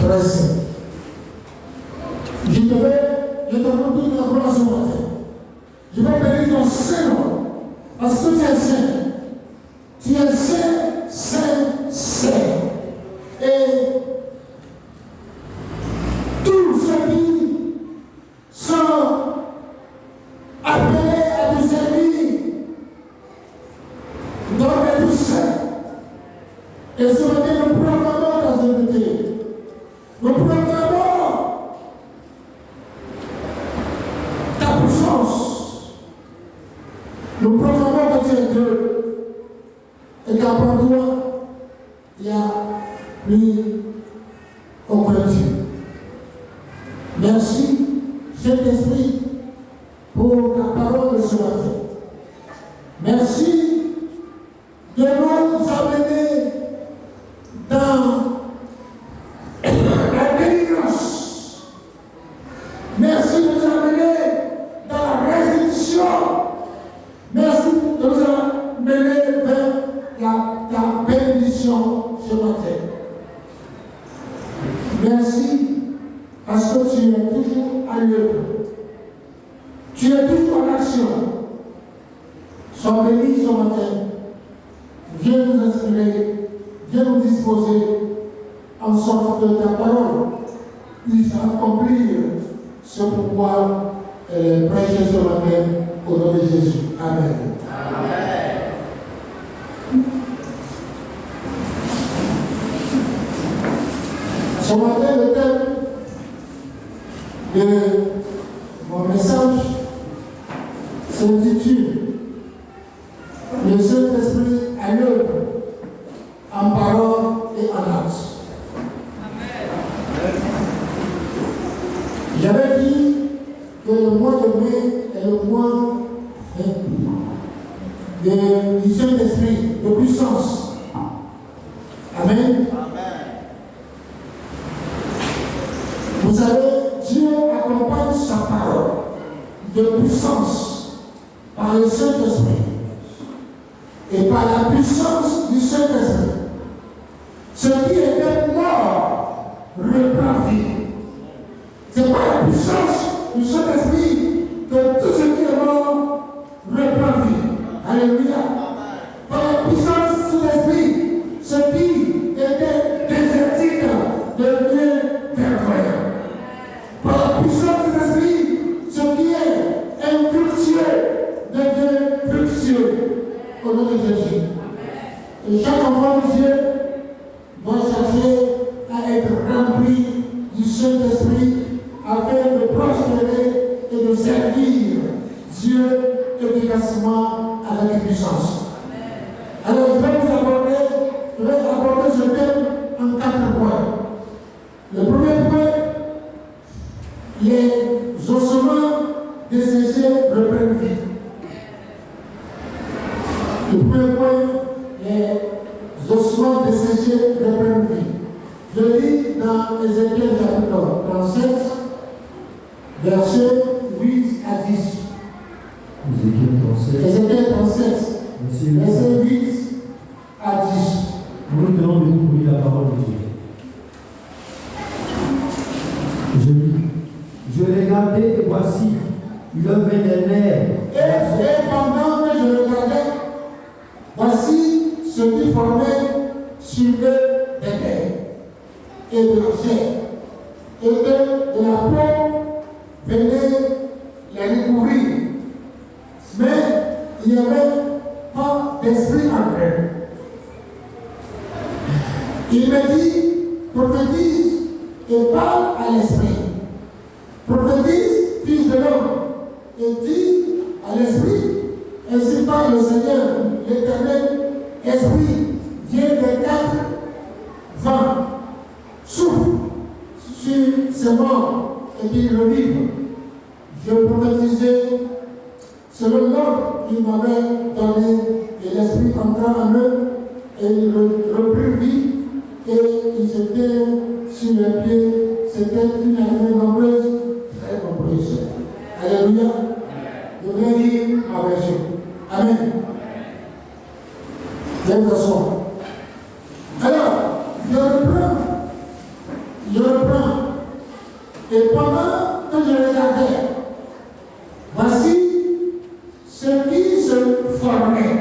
pressé. Je te redonne la gloire ce matin. Je vais bénir ton Saint-Nom. Parce que tu es saint. Tu es saint, saint, saint. Et tous ceux qui sont appelés à te servir doivent être saints. Et ce matin, nous proclamons ta sainteté. Nous proclamons ta puissance. Nous proclamons que tu es Dieu. Et qu'après toi, il y a plus aucun Dieu. Merci, Saint-Esprit, pour ta parole de ce matin. Merci de nous amener dans la délivrance. Merci de nous amener dans la restitution. Merci de nous amener vers ta bénédiction ce matin. Merci parce que tu es toujours à l'œuvre. Tu es toujours en action. Sois béni ce matin. Viens nous inspirer, viens nous disposer en sorte que ta parole puisse accomplir ce pourquoi elle est prêchée ce matin au nom de Jésus. Amen. Amen. Ce matin, le thème de mon message s'intitule Le Saint-Esprit à l'œuvre, en parole et en acte. J'avais dit que le mois de mai est le mois du Saint-Esprit, de puissance. Amen. Vous savez, Dieu accompagne sa parole de puissance par le Saint-Esprit et par la puissance du Saint-Esprit. Ce qui était mort reprend vie. Ce n'est pas la puissance du Saint-Esprit que tout ce qui est mort reprend vie. Alléluia. Par la puissance du Saint-Esprit, ce qui était désertique devient verdoyant. Par la puissance de l'esprit, ce qui est infructueux devient fructueux. Au nom de Jésus. Et chaque enfant de Dieu doit chercher à être rempli du Saint-Esprit afin de prospérer et de servir Dieu efficacement avec puissance. Alors je vais aborder ce thème en 4 points. Le premier point, les ossements desséchés reprennent vie. Le premier point, les ossements desséchés reprennent vie. Je lis dans Ézéchiel chapitre 37, versets 8 à 10. Ézéchiel 37, versets 8 à 10. Nous nous tenons debout pour lire la parole de Dieu. Je lis. Je regardais et voici, il venait des nerfs. Et pendant que je regardais, voici ce qui formait sur eux des nerfs et de la chair. Et que de la peau venait les recouvrir. Mais il n'y avait pas d'esprit en eux. Il me dit, prophétise et parle à l'esprit. Prophétise, fils de l'homme, et dit à l'esprit, ainsi parle le Seigneur, l'Éternel, esprit, vient des 4 vents, souffle sur ces morts et qu'ils revivent. Je prophétisais selon l'ordre qu'il m'avait donné, et l'esprit entra en eux, et ils reprirent vie, et ils étaient sur les pieds. C'était une armée nombreuse, très nombreuse. Alléluia. Je vais lire ma version. Amen. Viens vous asseoir. Alors, je reprends Et pendant que je regardais, voici ce qui se formait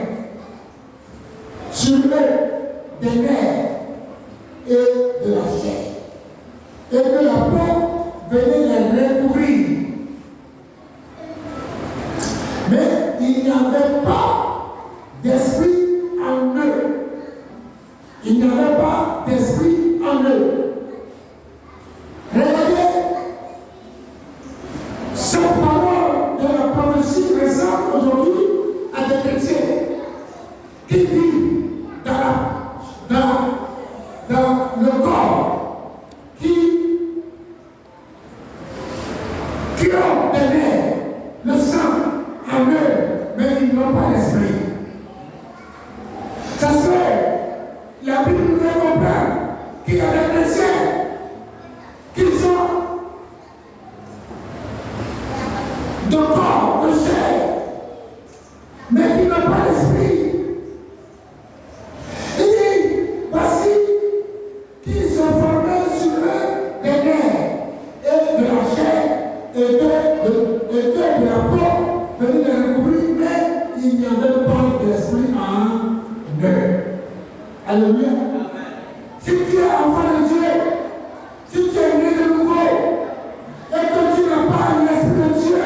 sur eux des nerfs et de la chair. Et que la peau venait les recouvrir. Mais il n'y avait pas d'esprit en eux. Il n'y avait pas d'esprit en eux. Regardez, cette parole de la prophétie ressemble aujourd'hui à des chrétiens qui vivent dans le corps, qui ont des nerfs, le sang en eux, mais ils n'ont pas l'esprit. Ça se fait, la Bible nous fait comprendre qu'il y a des chrétiens qui sont de corps, de chair, mais qui n'ont pas l'esprit. Il dit, voici qui sont formés sur eux des nerfs et de la chair et de la peau venus les recouvrir, mais il n'y avait pas d'esprit en eux. Alléluia. Si tu es enfant de Dieu, si tu es né de nouveau, et que tu n'as pas l'esprit de Dieu,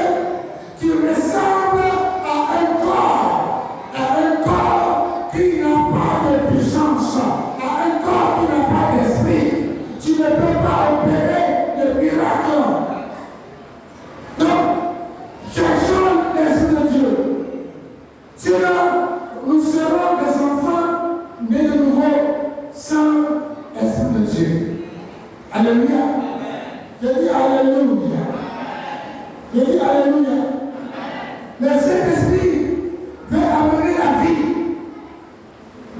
tu ressembles à un corps qui n'a pas de puissance, à un corps qui n'a pas d'esprit. Tu ne peux pas opérer de miracle. Donc, cherchons l'esprit de Dieu. Sinon, nous serons des enfants nés de nouveau sans esprit de Dieu. Alléluia. Je dis Alléluia. Je dis Alléluia. Le Saint-Esprit veut amener la vie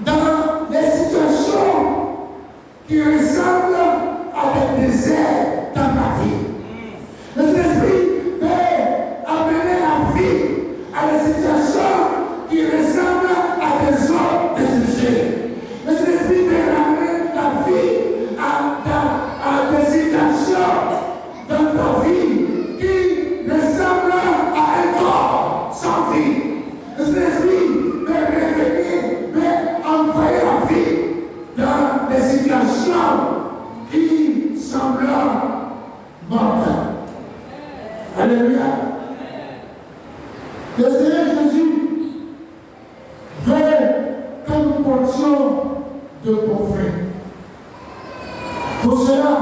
dans les situations qui ressemblent à des déserts dans ta vie. Le Saint-Esprit veut amener la vie à des situations qui ressemblent à des zones de sujet. Le Saint-Esprit veut amener la vie à des situations dans ta vie qui ressemblent à un corps sans vie. Le Saint-Esprit veut revenir, veut envoyer la vie dans des situations qui semblent mortes. Alléluia. Le Seigneur Jésus veut que nous portions de bons fruits. Pour cela,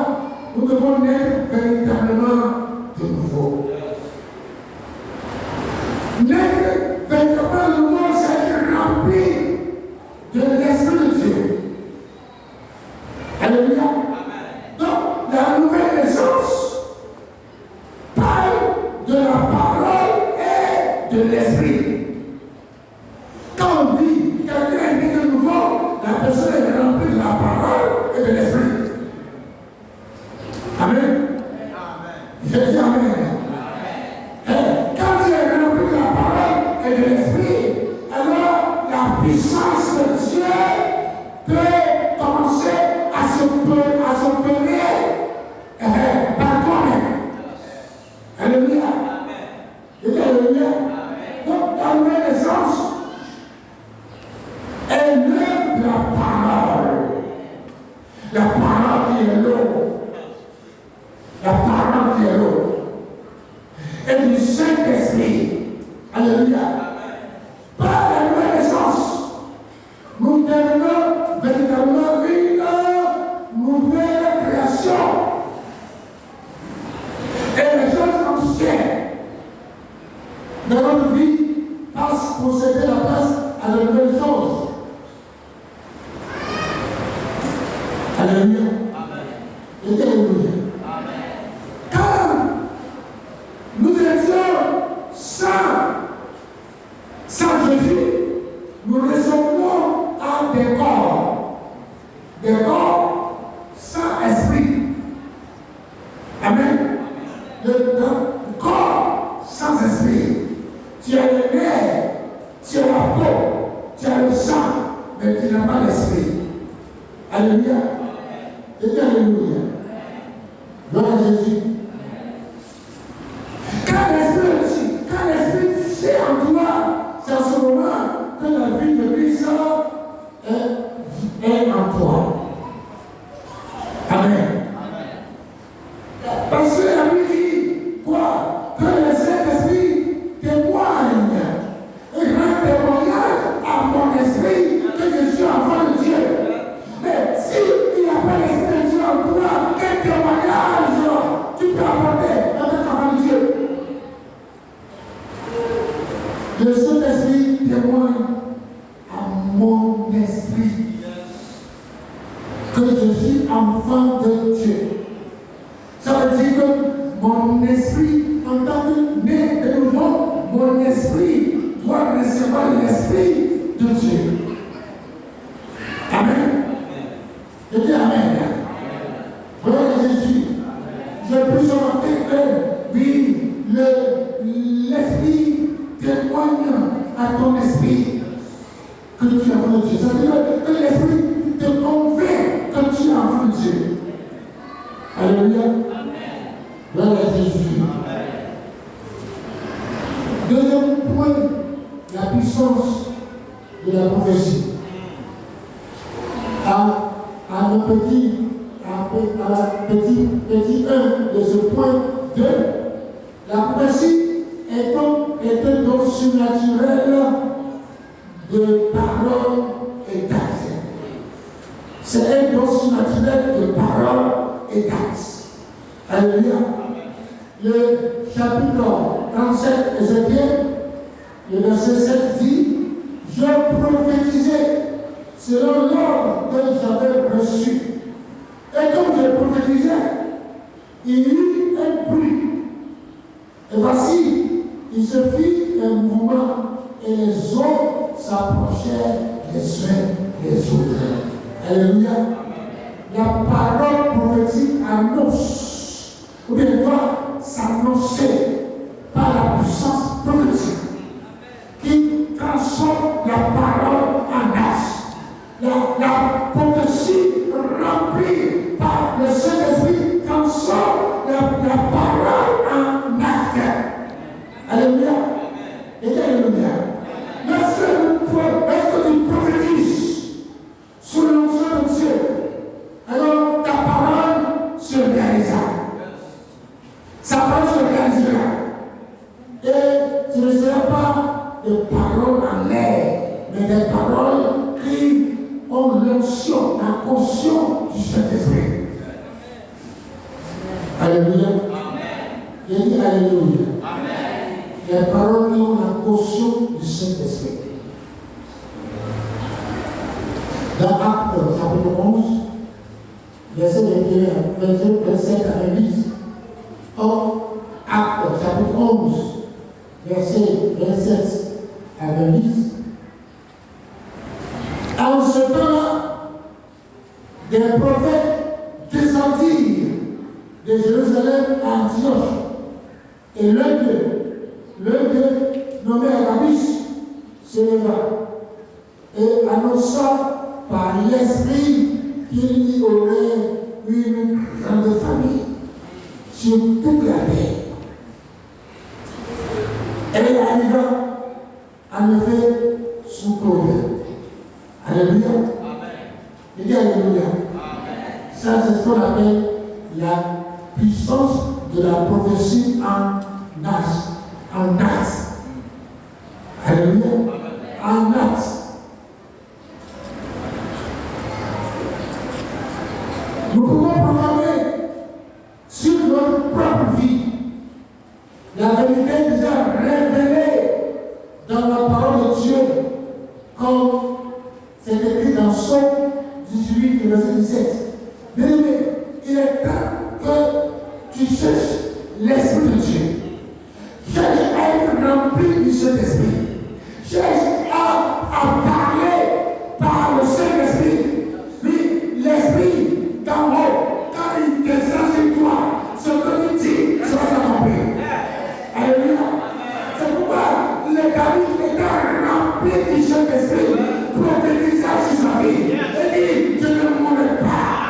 nous devons naître véritablement de nouveau. Naître véritablement de nouveau, c'est être rempli de l'Esprit de Dieu. Alléluia. Donc, la nouvelle naissance parle de la parole et de l'Esprit. Quand on dit quelqu'un est né de nouveau, la personne est remplie de la parole et de l'Esprit. Amen. Je dis Amen. Quand tu es rempli de la parole et de l'Esprit, alors la puissance de Dieu peut commencer à s'opérer par toi-même. Alléluia. Je dis Alléluia. Donc la nouvelle naissance est l'œuvre de la parole. La parole qui est l'eau. La parole qui est l'eau. Et du Saint-Esprit. Alléluia. Par la nouvelle naissance, nous devenons véritablement une nouvelle création. Et les choses anciennes de notre vie passent pour céder la place à de nouvelles choses. Alléluia. Et Alléluia. Quand nous étions sans Jésus, nous ressemblons à des corps sans esprit. Amen. Le corps sans esprit. Tu as le nerf, tu as la peau, tu as le sang, mais tu n'as pas l'esprit. Alléluia. Et Alléluia. Gloire à Jésus. est en toi. Amen. Parce que la Bible dit quoi? Que le Saint-Esprit témoigne et rend témoignage à mon esprit que je suis enfant de Dieu. Mais s'il n'y a pas l'Esprit de Dieu en toi, quel témoignage tu peux apporter à notre enfant de Dieu? Le Saint-Esprit témoigne à mon esprit que je suis enfant de Dieu. Ça veut dire que mon esprit, en tant que né de nouveau, mon esprit doit recevoir l'esprit de Dieu. Amen. Je dis Amen. Voilà Jésus. Je peux chanter que oui, l'esprit témoigne à ton esprit que tu es enfant de Dieu. Ça veut dire que l'esprit te convainc que tu es enfant de Dieu. Alléluia. Voilà Jésus. Deuxième point, la puissance de la prophétie. À la petit 1 de ce point 2, la prophétie est un don surnaturel de parole et d'acte. C'est un don surnaturel de parole et d'acte. Alléluia. Le chapitre 37, Ézéchiel, le verset 7 dit: je prophétisais selon l'ordre que j'avais reçu. Et comme je prophétisais, il y eut un bruit. Et voici, il se fit un mouvement et les eaux s'approchèrent les uns des autres. Alléluia. La parole prophétique annonce, ou bien doit s'annoncer par la puissance prophétique qui transforme la parole en acte. La prophétie remplie par le Saint-Esprit transforme la parole en acte. Alléluia. Et alléluia. Lorsque tu prophétises sous l'onction de Dieu, alors ta parole se réalisera. Sa parole se réalisera. Et ce ne sera pas des paroles en l'air, mais des paroles qui ont l'onction, la caution du Saint-Esprit. Alléluia. Je dis Alléluia. Les paroles qui ont la caution du Saint-Esprit. Dans Actes chapitre 11, verset 27 à 28. Or, Actes chapitre 11, verset 27 à 28. En ce temps-là, des prophètes descendirent de Jérusalem à Antioche. Et l'un d'eux, nommé Agabus, se leva et annonça par l'Esprit qu'il y aurait une grande famille sur toute la terre. Elle arriva en effet sous Claude. Alléluia. Il dit Alléluia. Ça, c'est ce qu'on appelle la puissance de la prophétie en acte. Alléluia. En acte. Nous pouvons proclamer sur notre propre vie la vérité déjà révélée dans la parole de Dieu, comme c'est écrit dans Psaume 18, verset 17. Bien-aimé, il est temps que tu cherches l'Esprit de Dieu. Cherche à être rempli du Saint-Esprit. Cherche à parler par le Saint-Esprit. Oui, l'Esprit d'en haut, quand il descend sur toi, ce que tu dis, ça va s'accomplir. Alléluia. C'est pourquoi les David étant rempli du Saint-Esprit, prophétisa sur sa vie. Et dit, je ne mourrai pas.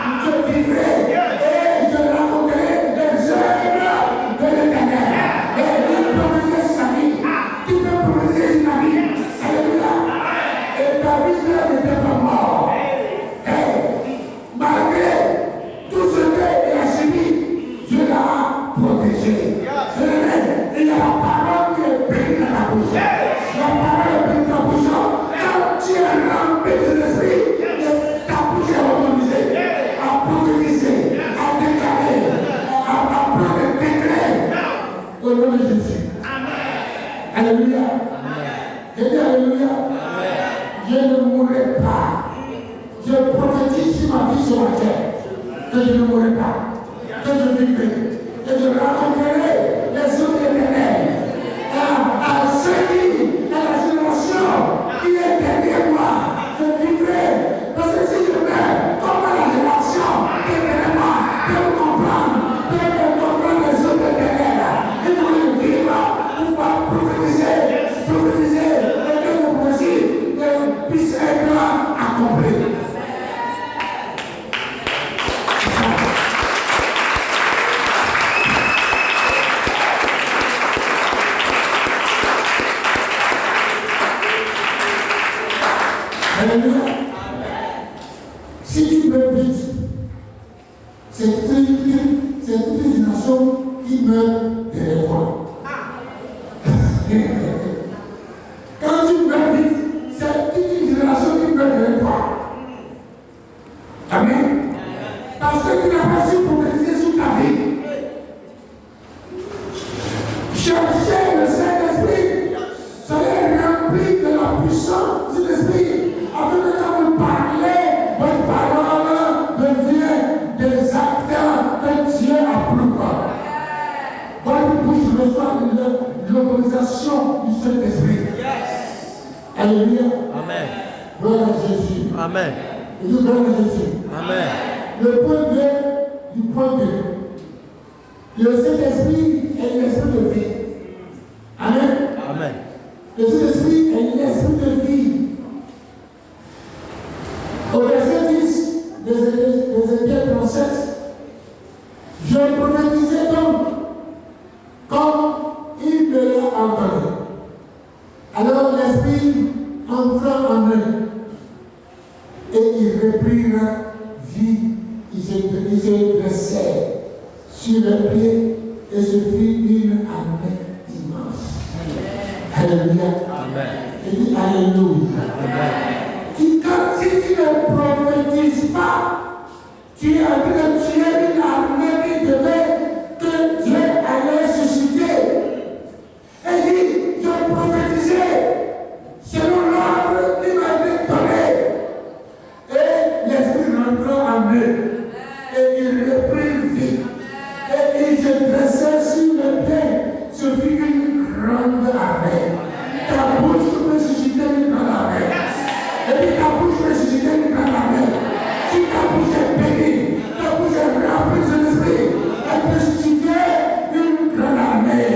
de Jésus. Alléluia. Je dis Alléluia. Je ne mourrai pas. Je prophétise sur ma vie sur la terre que je ne mourrai pas, que je vivrai, que je rencontrerai les autres éternels. À ceux qui, à la génération qui est derrière moi, je vivrai. Parce que si je meurs, comment la génération qui est derrière moi peut me comprendre, les autres éternels. Et pour vivre, pouvoir prophétiser, et que vos prophéties puissent être accomplies. Alléluia. Si tu meurs vite, c'est toute une génération qui meurt derrière toi. Quand tu meurs vite, c'est toute une génération qui meurt derrière toi. Amen. Parce que tu n'as pas su prophétiser sur ta vie. Cherchez le Saint-Esprit. Soyez remplis de la puissance de l'Esprit. Afin que quand vous parlez, votre parole devient des actes que Dieu approuve. Votre bouche reçoit l'autorisation du Saint-Esprit. Alléluia. Amen. Gloire à Jésus. Amen. Et Dieu gloire à Jésus. Amen. Le point 2 du point 2. Le Saint-Esprit est l'esprit de vie. Amen. Amen. Le Saint-Esprit est l'esprit de vie. Au verset 10 d'Ézéchiel 37, je prophétisais donc comme il me l'a entendu. Alors l'Esprit entra en eux et ils reprirent vie. Ils se dressèrent sur leurs pieds et se fit une armée immense. Alléluia. Amen. Et dit Alléluia. Amen. Si tu ne prophétises pas, tu es en train de tuer une armée qui devait, que Dieu allait susciter. Et dit, je prophétisais selon l'ordre qui m'a été donné. Et l'Esprit rentra en eux. Et ils reprirent vie. Et ils se dressaient sur le pied. Ce fut une grande armée. Ta bouche peut susciter une grande armée. Et puis ta bouche peut susciter une grande armée. Si ta bouche est bénie, ta bouche est remplie de l'esprit, elle peut susciter une grande armée.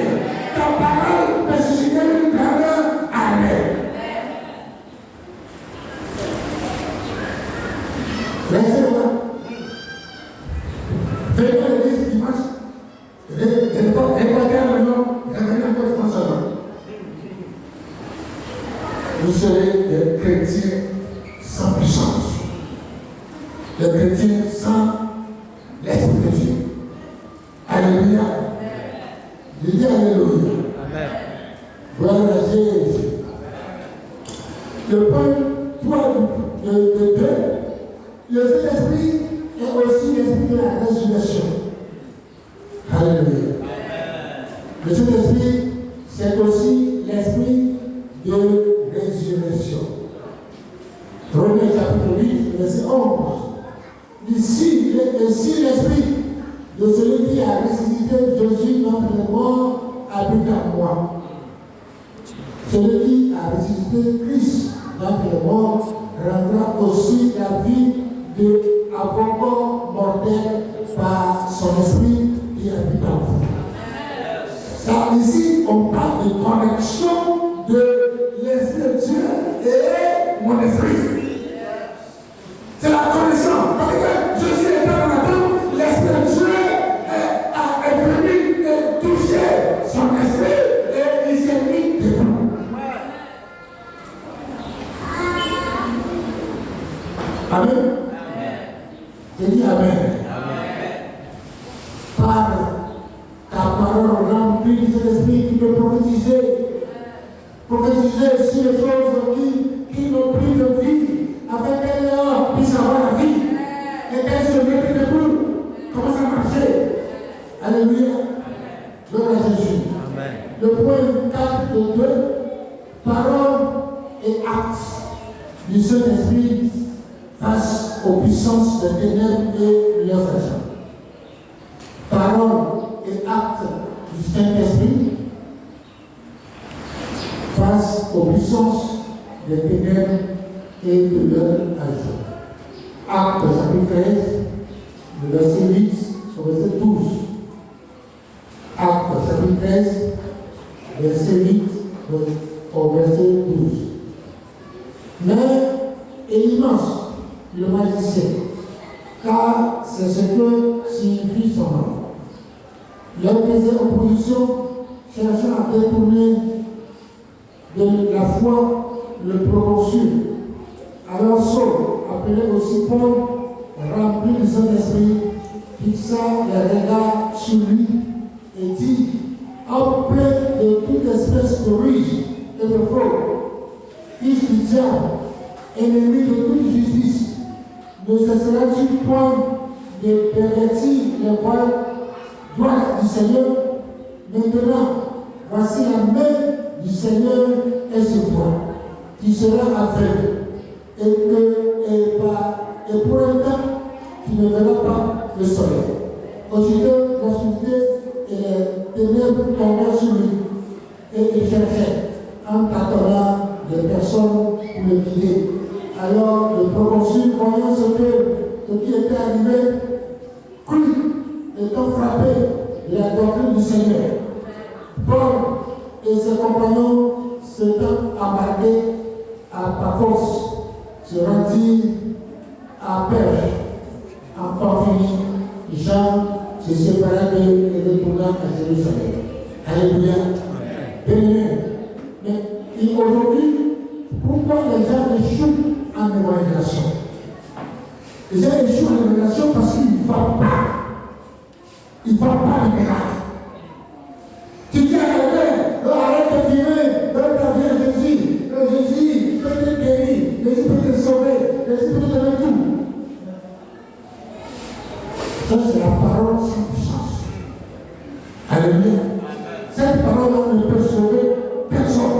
Ta parole peut susciter une grande armée. Laissez-moi. Venez à l'église dimanche. Répondez à mon nom. Revenez encore comme ça. Vous serez des chrétiens sans puissance. Des chrétiens sans l'esprit de Dieu. Alléluia. Je dis Alléluia. Amen. Gloire à Jésus. Le point 3 de 2, le Saint-Esprit est aussi l'esprit de la résurrection. Alléluia. Le Saint-Esprit, c'est aussi l'esprit de résurrection. Romains chapitre 8, verset 11. Ici, l'esprit de celui qui a ressuscité Jésus d'entre les morts habite en moi. Celui qui a ressuscité Christ d'entre les morts rendra aussi la vie de avocat mortel par son esprit qui habite en vous. Ça, ici, on parle de connexion de l'esprit de Dieu et mon esprit. C'est la connexion. Parce que Jésus est dans la tombe, l'esprit de Dieu est venu et touché son esprit et il s'est mis debout. Amen. Je dis Amen. Par ta parole remplie de cet esprit qui peut prophétiser sur les choses qui n'ont plus de vie, afin qu'elles puissent avoir la vie et qu'elles se mettent debout. Comment ça marche? Alléluia. Gloire à Jésus. Amen. puissance des ténèbres et leurs agents. Parole et actes du Saint-Esprit face aux puissances des ténèbres et de leurs agents. Actes chapitre 13, le verset 8 au verset 12. Actes chapitre 13, verset 8 au verset 12. Mais Élimance, le magicien, car c'est ce que signifie son nom, leur faisait opposition, cherchant à détourner de la foi le proconsul. Alors Saul, appelé aussi Paul, rempli du Saint-Esprit, fixa les regards sur lui et dit, en plein de toute espèce de riche et de fraude, fils du diable, ennemi de toute justice, ne cesseras-tu point de pervertir les voies droites du Seigneur? Maintenant, voici la main du Seigneur est sur toi. Tu seras aveugle et pour un temps, tu ne verras pas le soleil. Aussitôt, l'obscurité et les ténèbres tombèrent sur lui et il cherchait en tâtonnant des personnes pour le guider. Alors, le proconsul, voyant ce qui était arrivé, crut étant frappé de la doctrine du Seigneur. Paul et ses compagnons s'étant embarqués à Paphos, se rendirent à Perge, en Pamphylie. Jean se sépara d'eux et retourna à Jérusalem. Alléluia. Bien-aimé. Mais aujourd'hui, pourquoi les gens échouent en évangélisation? Les gens échouent en évangélisation parce qu'ils ne voient pas. Ils ne voient pas les miracles. Tu dis à quelqu'un, arrête de filmer, viens Jésus. Jésus peut te guérir, Jésus peut te sauver, Jésus peut te donner tout. Ça, c'est la parole sans puissance. Alléluia. Cette parole-là ne peut sauver personne.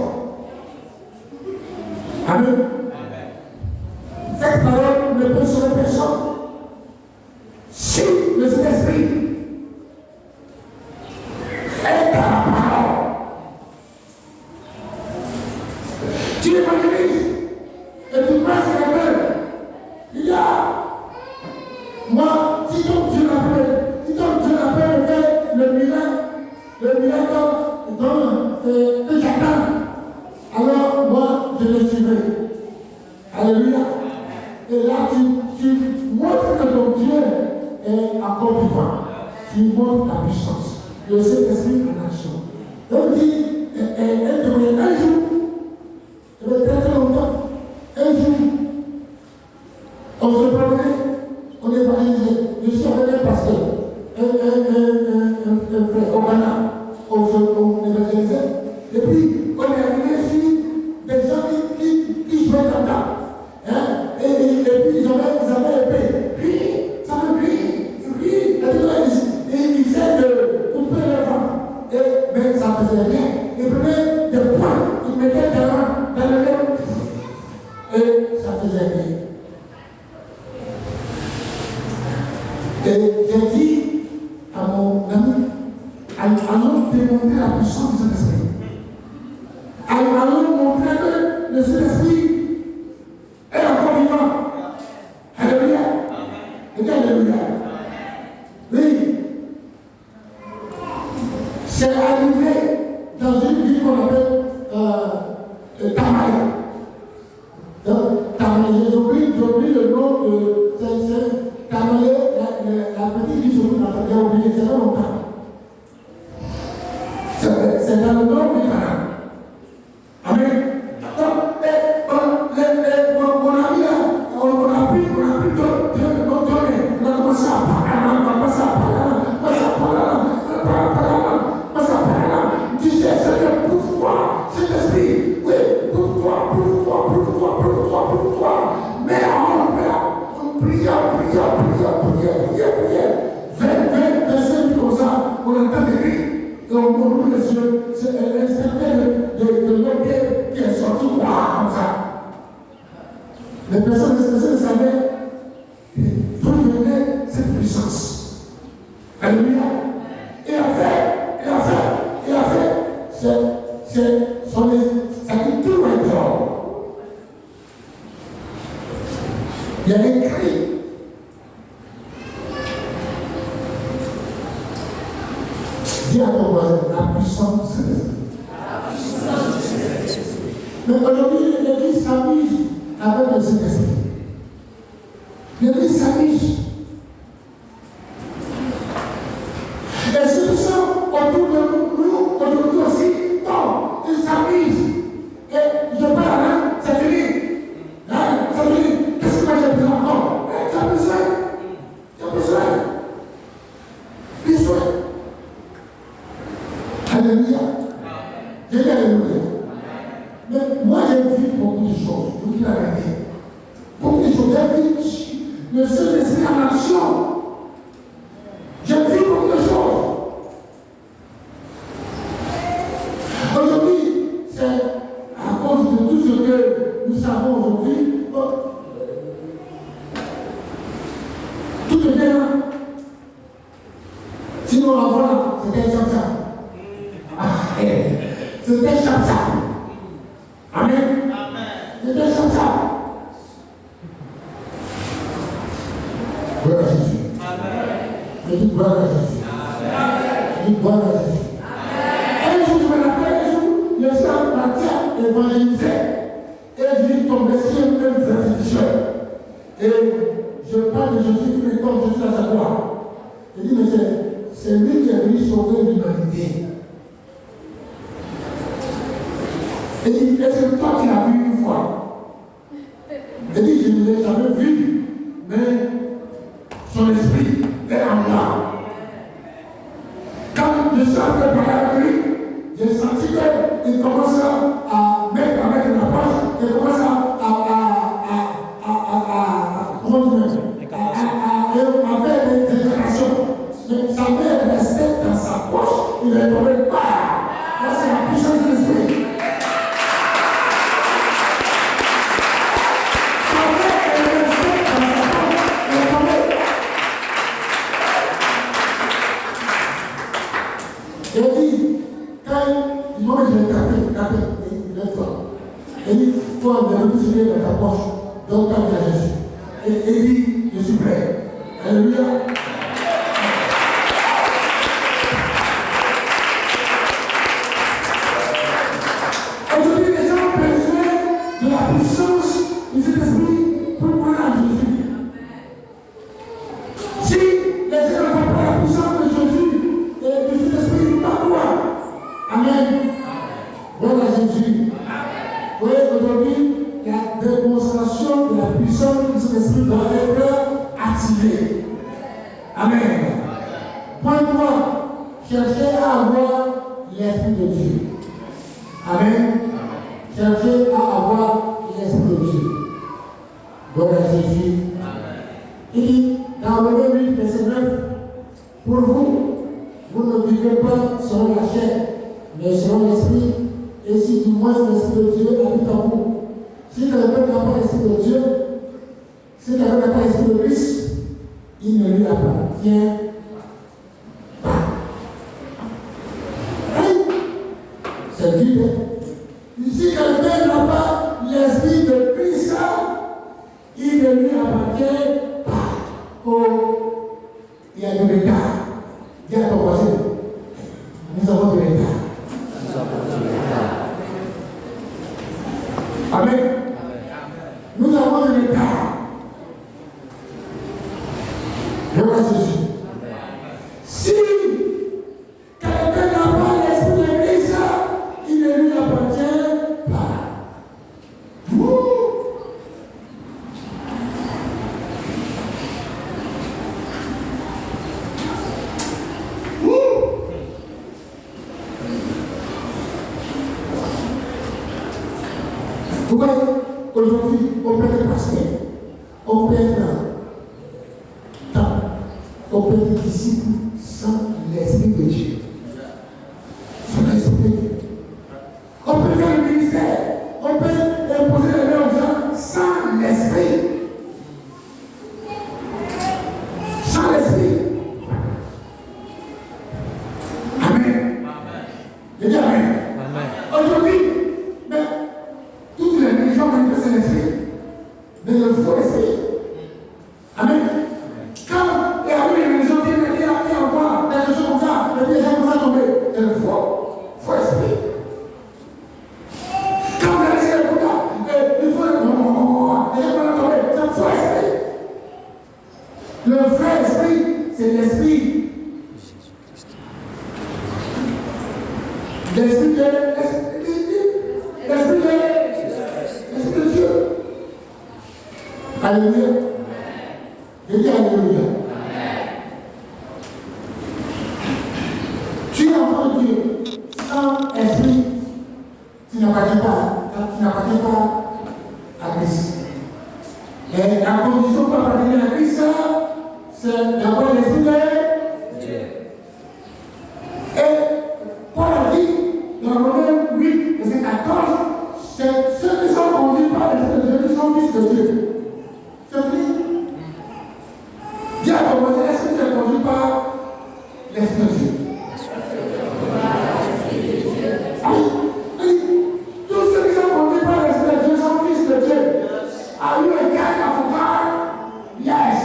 Amen. Cette parole ne peut sauver personne. Si le Saint-Esprit est dans la parole, tu évangélises et tu passes la main. Il y a, moi, si ton Dieu l'appelle faire le miracle que j'attends, alors moi, je le suivrai. Alléluia. Et là, tu montres que ton Dieu est encore vivant. Tu montres ta puissance. Le Saint-Esprit en action. Elle dit, elle demande un jour, ça fait très longtemps, un jour, on se promenait, on évangélisait. Je suis avec un pasteur, un frère au Ghana, on évangélisait. Et puis, on est arrivé sur des gens qui jouaient comme ça. Hein? Et puis, ils avaient épée. Ça me crie. Et ils essaient de couper les vents. Mais ça ne faisait rien. Ils prenaient des points, ils mettaient des mains dans le nez. Et ça faisait rien. Et j'ai dit à mon ami, allons démontrer la puissance du Saint-Esprit. Allons montrer que le Saint-Esprit est encore vivant. Alléluia. Et bien, alléluia. Oui. C'est arrivé dans une ville qu'on appelle Tamale. Tamale, j'oublie le nom de Tamale, la petite ville, j'ai oublié, c'est pas longtemps. C'est dans le nord du Canada. Amen. Donc, mon ami là, on a pris notre données. On a commencé à parler. Disait, Seigneur, pourquoi cet esprit? Oui, pourquoi? Mais on pria. 25 minutes comme ça, on entend des cris. Et on ouvre les yeux, c'est un certain de l'objet qui est sorti, comme ça. Les personnes savaient, puissance. Alléluia. Et a fait, ça dit tout maintenant. Il y a écrit. Dis à ton voisin, la puissance de l'esprit. Mais aujourd'hui, l'Église s'amuse avec le Saint-Esprit. L'Église s'amuse. Et ceux qui sont autour de nous, aujourd'hui aussi, non, ils s'amusent. Et je parle là, c'est fini. C'est fini. Qu'est-ce que moi j'ai besoin encore? Tu as besoin. Alléluia. J'ai dit alléluia. Mais moi j'ai vu beaucoup de choses. Je vous dis la vérité. Beaucoup de choses. J'ai vu le Saint-Esprit en action. J'ai vu beaucoup de choses. Aujourd'hui, c'est à cause de tout ce que nous savons aujourd'hui. Tout est bien. Sinon, avant, c'était comme ça. C'était comme ça. Amen. C'était comme ça. Gloire à Jésus. Je dis gloire à Jésus. Je dis gloire à Jésus. Un jour, je me rappelle, le Seigneur Matthieu évangélisait. Et je lui tombais sur un vrai instituteur. Et je parle de Jésus qui me tombe Jésus à sa gloire. Je dis, mais c'est lui qui est venu sauver l'humanité. Et il dit, est-ce que toi tu l'as vu une fois? Il dit, je ne l'ai jamais vu, mais son esprit est en moi. Quand je suis en train de parler avec lui, j'ai senti qu'il commence à mettre avec la poche, il commence à faire des déclarations. Sa mère restait dans sa poche, il est tombé pas. Là, c'est la puissance de l'esprit. Et dit, quand il m'a dit, tapé, lève-toi. Et dit, il faut enlever tout ce qui est dans ta poche. Donc, tape à Jésus. Et il dit, je suis prêt. Alléluia. Aujourd'hui, les gens ont besoin de la puissance de cet esprit pour croire à Jésus. Si les gens n'ont pas la puissance de Jésus, et de cet esprit, pas quoi? Amen. Voilà Jésus. Vous voyez, aujourd'hui, la démonstration de la puissance de cet esprit doit être activée. Amen. Point 3. Cherchez à avoir l'esprit de Dieu. Amen. Cherchez à avoir l'esprit de Dieu. Voilà Jésus. Il dit, dans le 8, verset 9, pour vous, vous ne vivez pas selon la chair, mais selon l'esprit, et si du moins l'esprit de Dieu habite en vous. Si quelqu'un n'a pas l'esprit de Dieu, si quelqu'un n'a pas l'esprit de Christ, il ne lui appartient pas. C'est vide. Si quelqu'un n'a pas l'esprit de Christ, il ne lui appartient pas. Oh, il y a de l'état. Dis à ton voisin, nous avons de l'état. Amen. Nous avons de l'état. Gloire à Jésus. Si quelqu'un n'a pas l'esprit de Christ, il ne lui appartient pas. Vous voyez, aujourd'hui, on peut être pasteur, on peut être temps, on peut être disciple sans l'esprit de Dieu. Sans l'esprit de Dieu. On peut faire le ministère, on peut imposer les mains aux gens sans l'esprit. Sans l'esprit. Le vrai esprit, c'est l'esprit. L'esprit de Dieu. Alléluia. Je dis alléluia. Tu es enfant de Dieu. Sans esprit, tu n'appartiens pas à Christ. Et la condition pour appartenir à Christ, c'est d'avoir l'esprit de Dieu. Et Paul a dit dans Romains 8, verset 14, c'est ceux qui sont conduits par l'esprit de Dieu qui sont fils de Dieu. C'est fini. Dis à ton voisin, est-ce que tu es conduit par l'esprit de Dieu? Tous ceux qui sont conduits par l'esprit de Dieu sont fils de Dieu. Are you a child of God? Yes.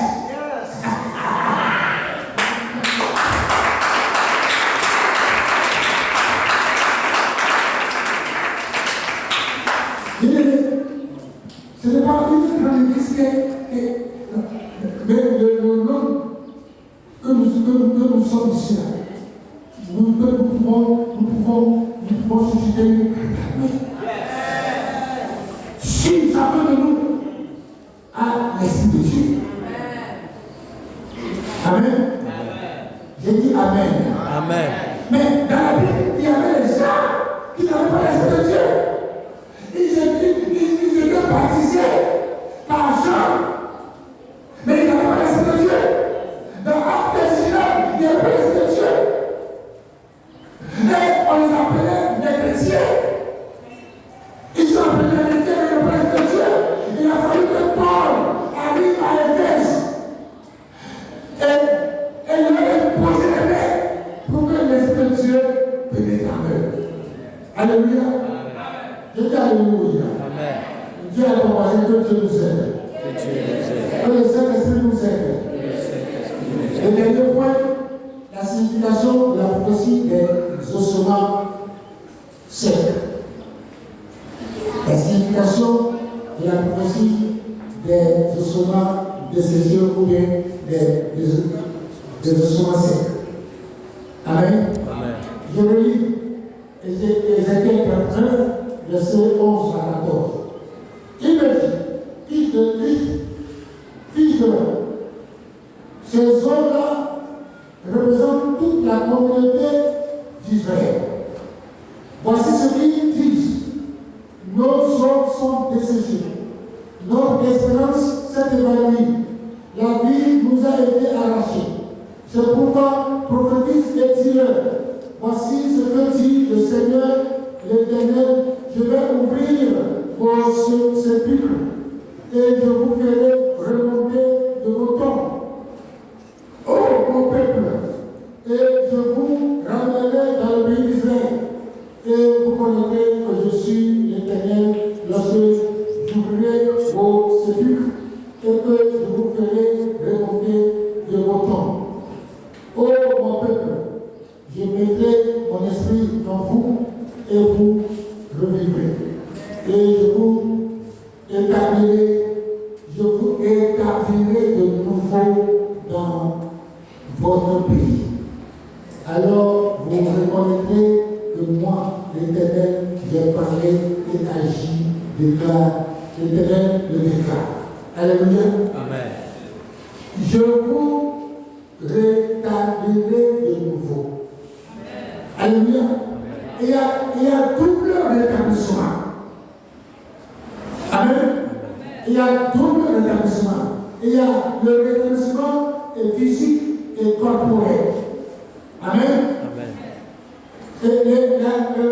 Ce n'est pas une grande église mais le nom que nous sommes ici là, nous pouvons susciter une armée. Si chacun de nous a l'esprit de Dieu. Amen. J'ai dit Amen. Amen. Mais dans la Bible, il y avait des gens qui n'avaient pas l'esprit de Dieu. Ils étaient baptisés par Jean, mais ils n'avaient pas l'esprit de Dieu. Dans Actes des Disciples, il n'y avait pas l'esprit de Dieu. Et on les appelait des chrétiens. Ils sont appelés des chrétiens, mais ils n'ont pas l'esprit de Dieu. Il a fallu que Paul arrive à Éphèse et il leur a posé les mains pour que l'esprit de Dieu pénètre en eux. Alléluia. Je dis alléluia. Amen. Dis à ton voisin que Dieu nous aide. Que le Saint-Esprit nous aide. Le dernier point, la signification de la prophétie des ossements secs. La signification de la prophétie des ossements desséchés ou bien des ossements secs. Amen. Amen. Je relis Ézéchiel 31, verset 11 à 14. Il me dit, fils de l'homme, ces hommes-là représentent toute la communauté d'Israël. Voici ce qu'ils disent. Nos hommes sont desséchés. Notre espérance s'est évanouie. La vie nous a été arrachée. C'est pourquoi prophétise et dis-leur. Voici ce que dit le Seigneur l'Éternel. Je vais ouvrir vos sépulcres et je vous ferai remonter de vos tombes. Ô mon peuple, et je vous ramènerai dans le pays d'Israël. Et vous connaîtrez que je suis l'Éternel lorsque j'ouvrirai vos sépulcres et que je vous ferai remonter de vos tombes. Ô mon peuple, je mettrai mon esprit dans vous et vous revivrez. Et je vous établirai de nouveau dans votre pays. Alors vous reconnaîtrez que moi, l'Éternel, j'ai parlé et agi, déclare l'Éternel le déclare. Alléluia. Amen. Je vous rétablirai de nouveau. Alléluia. Il y a double rétablissement. Amen. Il y a double rétablissement. Il y a le rétablissement physique et corporel. Amen. Amen. Et le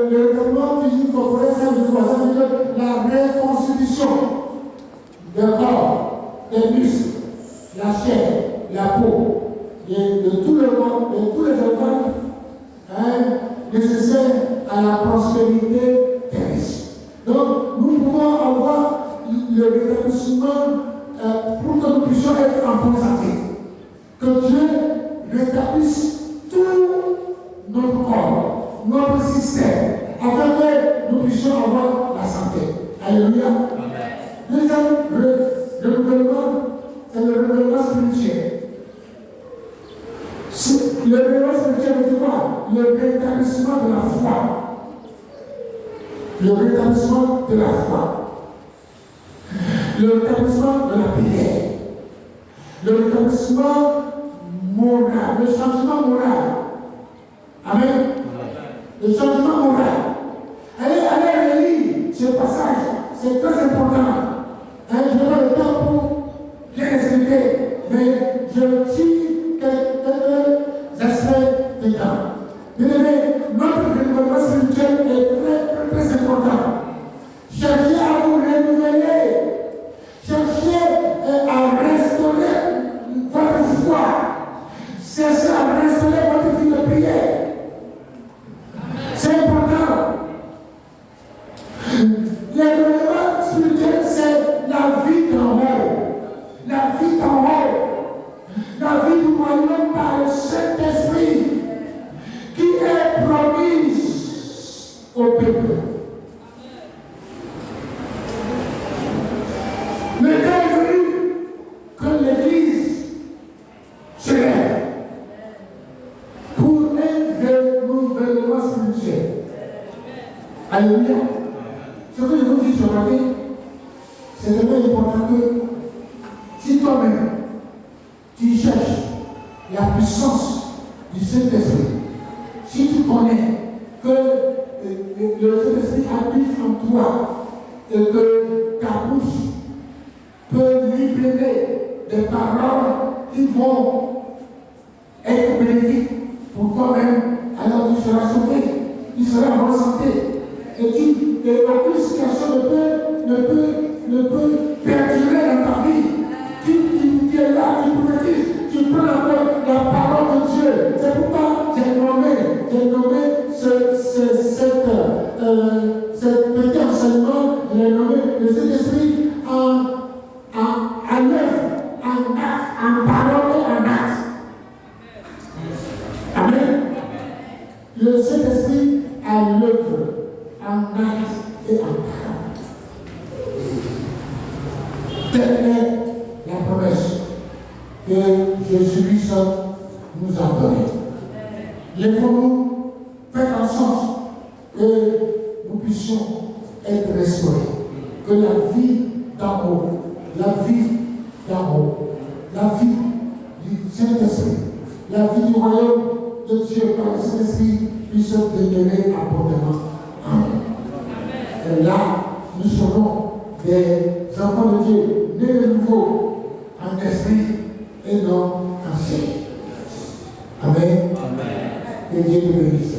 rétablissement physique et corporel, ça veut dire la reconstitution du corps, des muscles, la chair, la peau, de tout le corps, de tous les organes nécessaires à la prospérité terrestre. Donc, nous pouvons avoir le rétablissement pour que nous puissions être en bonne santé. Que Dieu rétablisse tout notre corps, notre système, afin que nous puissions avoir la santé. Alléluia. Deuxième renouvellement, c'est le renouvellement spirituel. Le réveil spirituel veut dire quoi? Le rétablissement de la foi. Le rétablissement de la foi. Le rétablissement de la prière. Le rétablissement moral. Le changement moral. Amen. Le changement moral. Allez relire ce passage. C'est très important. Je n'ai pas le temps pour bien expliquer, mais je tire quelques aspects dedans. Bien aimé, notre développement spirituel est très important. Cherchez à vous renouveler. Cherchez à restaurer votre foi. Cherchez à restaurer votre vie de prière. C'est important. Le développement spirituel, c'est la vie d'en haut. La vie d'en haut. La vie du royaume par le Saint-Esprit qui est promise au peuple. Le temps est venu que l'Église se lève pour un renouvellement spirituel. Alléluia. Ce que je vous dis ce matin, c'est très important que si toi-même tu cherches la puissance du Saint-Esprit, si tu connais que le Saint-Esprit habite en toi et que ta bouche peut libérer des paroles qui vont être bénéfiques pour toi-même, alors tu seras sauvé, tu seras en bonne santé. Et aucune situation ne peut perdurer dans ta vie. Tu es là, tu prophétises, tu prends la parole de Dieu. C'est pourquoi j'ai nommé cette petit enseignement, j'ai nommé le Saint-Esprit en œuvre, en parole et en acte. Amen. Le Saint-Esprit à l'œuvre, en acte et en parole. Telle est la promesse que Jésus-Christ nous a donnée. Lèvons-nous, faites en sorte que nous puissions être restaurés. Que la vie d'en haut, la vie du Saint-Esprit, la vie du royaume de Dieu par le Saint-Esprit puisse demeurer abondamment. Amen. Et là, nous serons des enfants de Dieu, nés de nouveau en esprit et non en chair. Amen. Amen. Que Dieu te bénisse.